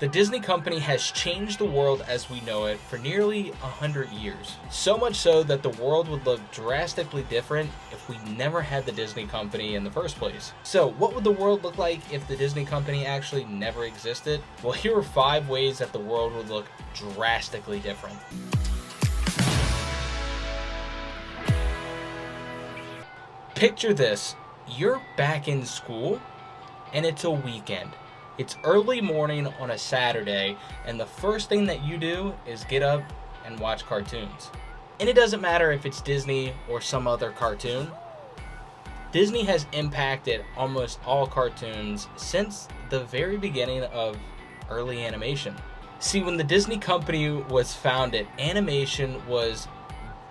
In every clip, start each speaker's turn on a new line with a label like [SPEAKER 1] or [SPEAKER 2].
[SPEAKER 1] The Disney company has changed the world as we know it for nearly 100 years. So much so that the world would look drastically different if we never had the Disney company in the first place. So, what would the world look like if the Disney company actually never existed? Well, here are 5 ways that the world would look drastically different. Picture this: you're back in school and it's a weekend. It's early morning on a Saturday, and the first thing that you do is get up and watch cartoons. And it doesn't matter if it's Disney or some other cartoon. Disney has impacted almost all cartoons since the very beginning of early animation. See, when the Disney company was founded, animation was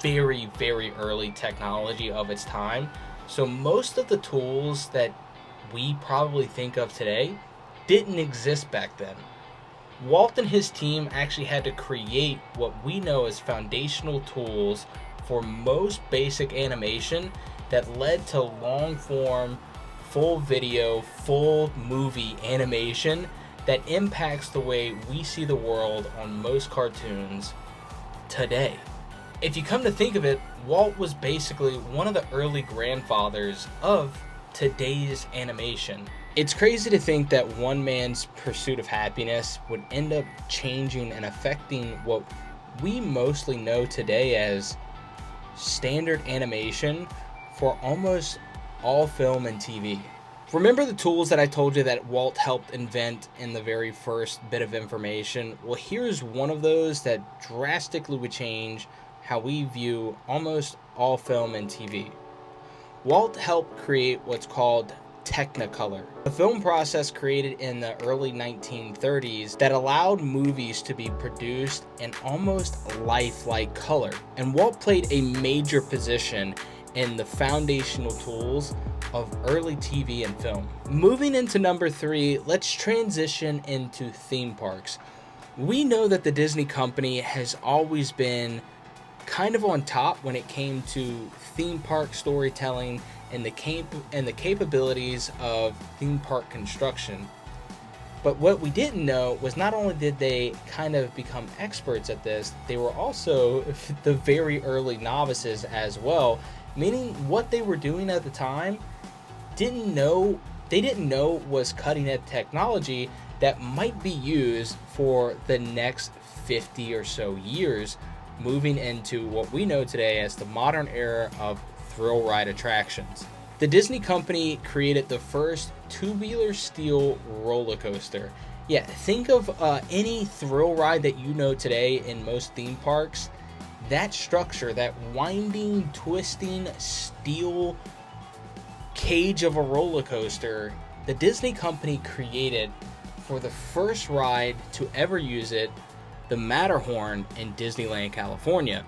[SPEAKER 1] very, very early technology of its time. So most of the tools that we probably think of today didn't exist back then. Walt and his team actually had to create what we know as foundational tools for most basic animation that led to long form, full video, full movie animation that impacts the way we see the world on most cartoons today. If you come to think of it, Walt was basically one of the early grandfathers of today's animation. It's crazy to think that one man's pursuit of happiness would end up changing and affecting what we mostly know today as standard animation for almost all film and TV. Remember the tools that I told you that Walt helped invent in the very first bit of information? Well, here's one of those that drastically would change how we view almost all film and TV. Walt helped create what's called Technicolor, a film process created in the early 1930s that allowed movies to be produced in almost lifelike color. And Walt played a major position in the foundational tools of early TV and film. Moving into number 3, let's transition into theme parks. We know that the Disney company has always been kind of on top when it came to theme park storytelling and the capabilities of theme park construction. But what we didn't know was not only did they kind of become experts at this, they were also the very early novices as well, meaning what they were doing at the time they didn't know was cutting edge technology that might be used for the next 50 or so years, moving into what we know today as the modern era of thrill ride attractions. The Disney company created the first tubular steel roller coaster. Yeah, think of any thrill ride that you know today in most theme parks. That structure, that winding, twisting steel cage of a roller coaster, the Disney company created for the first ride to ever use it, the Matterhorn in Disneyland, California.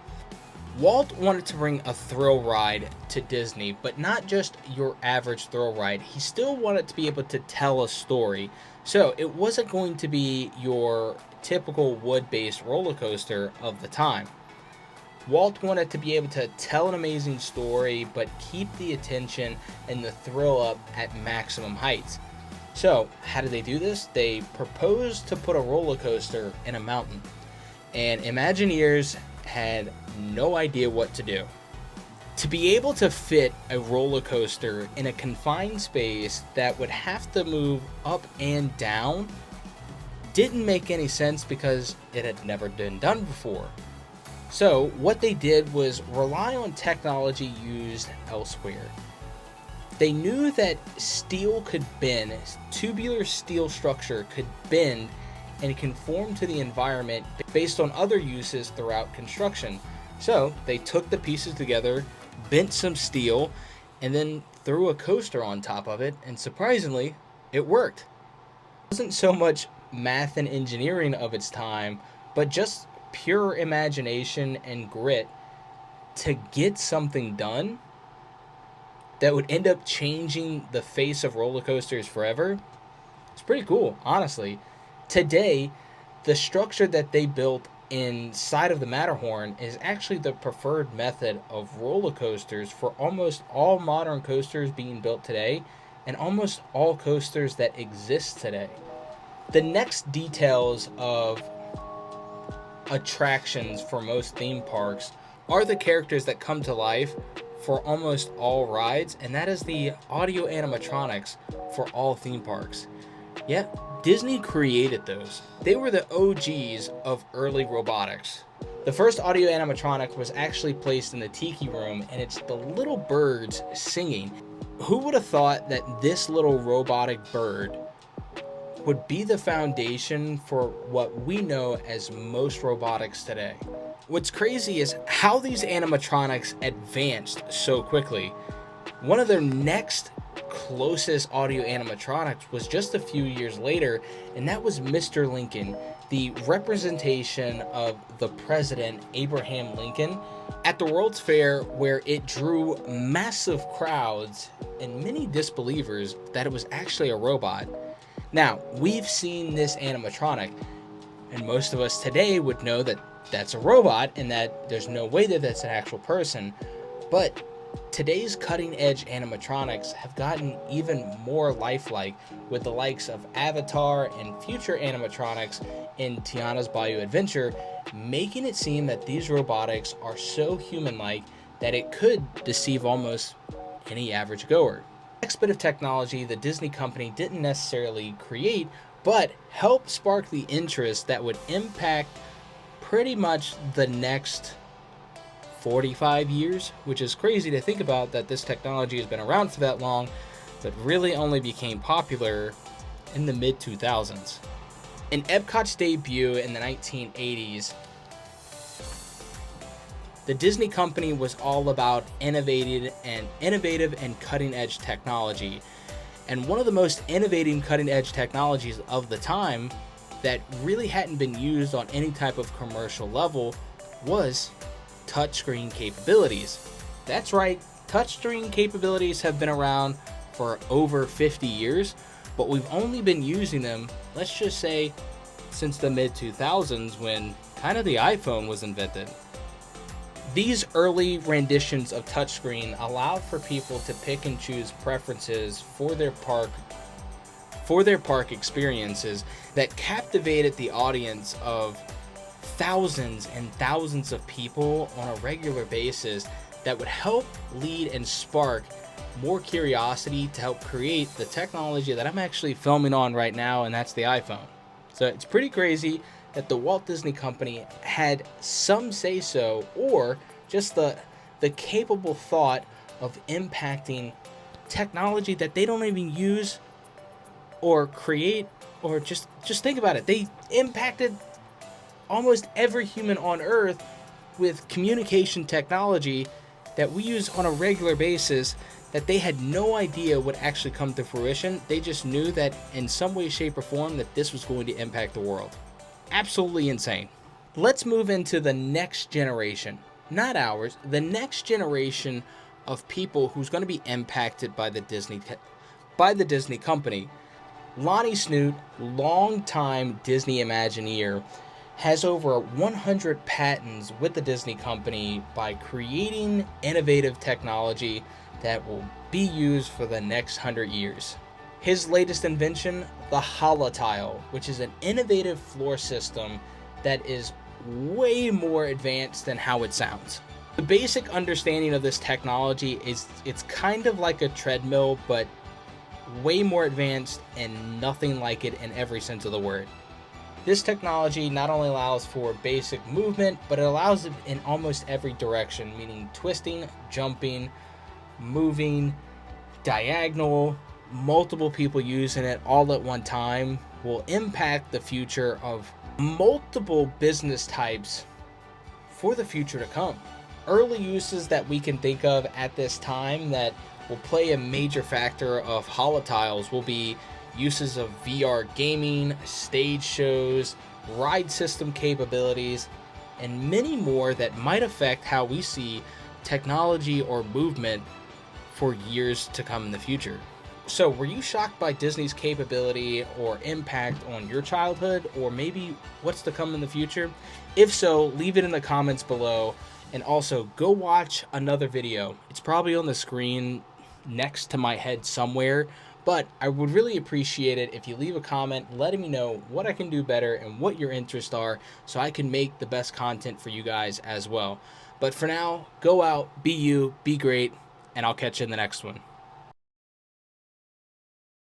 [SPEAKER 1] Walt wanted to bring a thrill ride to Disney, but not just your average thrill ride. He still wanted to be able to tell a story. So it wasn't going to be your typical wood-based roller coaster of the time. Walt wanted to be able to tell an amazing story, but keep the attention and the thrill up at maximum heights. So, how did they do this? They proposed to put a roller coaster in a mountain, and Imagineers had no idea what to do. To be able to fit a roller coaster in a confined space that would have to move up and down didn't make any sense because it had never been done before. So, what they did was rely on technology used elsewhere. They knew that steel could bend, tubular steel structure could bend and conform to the environment based on other uses throughout construction. So they took the pieces together, bent some steel, and then threw a coaster on top of it, and surprisingly, it worked. It wasn't so much math and engineering of its time, but just pure imagination and grit to get something done that would end up changing the face of roller coasters forever. It's pretty cool, honestly. Today, the structure that they built inside of the Matterhorn is actually the preferred method of roller coasters for almost all modern coasters being built today and almost all coasters that exist today. The next details of attractions for most theme parks are the characters that come to life for almost all rides, and that is the audio animatronics for all theme parks. Yeah, Disney created those. They were the OGs of early robotics. The first audio animatronic was actually placed in the Tiki Room, and it's the little birds singing. Who would have thought that this little robotic bird would be the foundation for what we know as most robotics today? What's crazy is how these animatronics advanced so quickly. One of their next closest audio animatronics was just a few years later, and that was Mr. Lincoln, the representation of the president Abraham Lincoln at the World's Fair, where it drew massive crowds and many disbelievers that it was actually a robot. Now, we've seen this animatronic, and most of us today would know that that's a robot and that there's no way that that's an actual person. But today's cutting edge animatronics have gotten even more lifelike, with the likes of Avatar and future animatronics in Tiana's Bayou Adventure, making it seem that these robotics are so human-like that it could deceive almost any average goer. The next bit of technology the Disney company didn't necessarily create, but helped spark the interest that would impact pretty much the next 45 years, which is crazy to think about that this technology has been around for that long, but really only became popular in the mid-2000s. In Epcot's debut in the 1980s, the Disney company was all about innovative and cutting-edge technology. And one of the most innovative cutting-edge technologies of the time that really hadn't been used on any type of commercial level was touchscreen capabilities. That's right, touchscreen capabilities have been around for over 50 years, but we've only been using them, let's just say, since the mid-2000s, when kind of the iPhone was invented. These early renditions of touchscreen allowed for people to pick and choose preferences for their park experiences that captivated the audience of thousands and thousands of people on a regular basis, that would help lead and spark more curiosity to help create the technology that I'm actually filming on right now, and that's the iPhone. So it's pretty crazy that the Walt Disney Company had some say-so, or just the capable thought of impacting technology that they don't even use or create, or just think about it. They impacted almost every human on Earth with communication technology that we use on a regular basis, that they had no idea would actually come to fruition. They just knew that in some way, shape, or form that this was going to impact the world. Absolutely insane. Let's move into the next generation, not ours, the next generation of people who's going to be impacted by the Disney company. Lonnie Snoot, longtime Disney Imagineer, has over 100 patents with the Disney company by creating innovative technology that will be used for the next 100 years. His latest invention, the Holotile, which is an innovative floor system that is way more advanced than how it sounds. The basic understanding of this technology is it's kind of like a treadmill, but way more advanced and nothing like it in every sense of the word. This technology not only allows for basic movement, but it allows it in almost every direction, meaning twisting, jumping, moving, diagonal. Multiple people using it all at one time will impact the future of multiple business types for the future to come. Early uses that we can think of at this time that will play a major factor of holotiles will be uses of VR gaming, stage shows, ride system capabilities, and many more that might affect how we see technology or movement for years to come in the future. So, were you shocked by Disney's capability or impact on your childhood, or maybe what's to come in the future? If so, leave it in the comments below, and also go watch another video. It's probably on the screen next to my head somewhere, But I would really appreciate it if you leave a comment letting me know what I can do better and what your interests are so I can make the best content for you guys as well. But for now, go out, be you, be great, and I'll catch you in the next one.